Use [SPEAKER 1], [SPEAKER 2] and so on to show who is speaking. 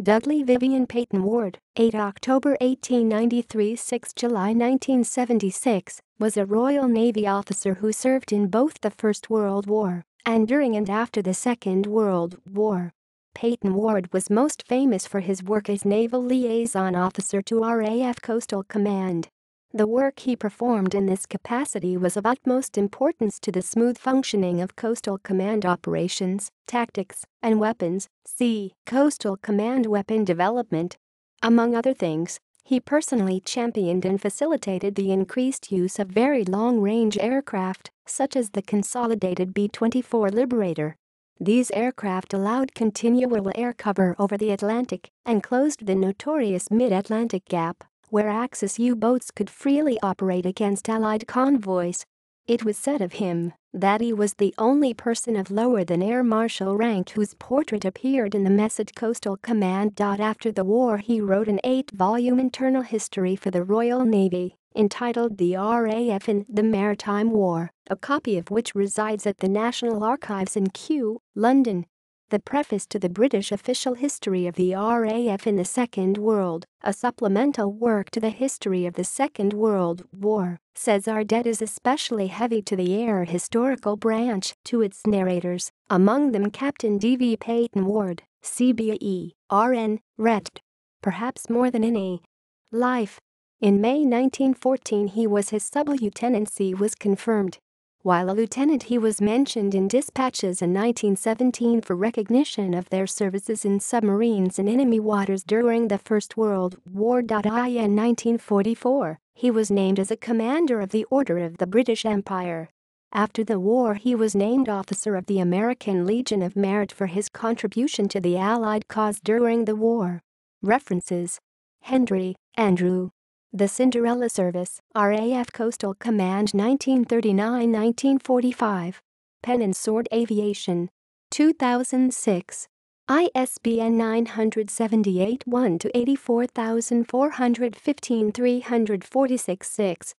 [SPEAKER 1] Dudley Vivian Peyton-Ward, 8 October 1893 – 6 July 1976, was a Royal Navy officer who served in both the First World War and during and after the Second World War. Peyton-Ward was most famous for his work as Naval Liaison Officer to R.A.F. Coastal Command. The work he performed in this capacity was of utmost importance to the smooth functioning of Coastal Command operations, tactics, and weapons. See Coastal Command weapon development. Among other things, he personally championed and facilitated the increased use of very long-range aircraft, such as the Consolidated B-24 Liberator. These aircraft allowed continual air cover over the Atlantic and closed the notorious mid-Atlantic gap, where Axis U-boats could freely operate against Allied convoys. It was said of him that he was the only person of lower than Air Marshal rank whose portrait appeared in the mess at Coastal Command. After the war, he wrote an 8-volume internal history for the Royal Navy, entitled The R.A.F. in the Maritime War, a copy of which resides at the National Archives in Kew, London. The preface to the British official history of the R.A.F. in the Second World, a supplemental work to the history of the Second World War, says our debt is especially heavy to the air historical branch, to its narrators, among them Captain D.V. Peyton-Ward, C.B.E., R.N., retd. Perhaps more than any. Life. In May 1914 his sub-lieutenancy was confirmed. While a lieutenant, he was mentioned in dispatches in 1917 for recognition of their services in submarines in enemy waters during the First World War. In 1944, he was named as a Commander of the Order of the British Empire. After the war, he was named Officer of the American Legion of Merit for his contribution to the Allied cause during the war. References: Hendry, Andrew. The Cinderella Service, RAF Coastal Command 1939-1945. Pen and Sword Aviation. 2006. ISBN 978-1-84415 346-6.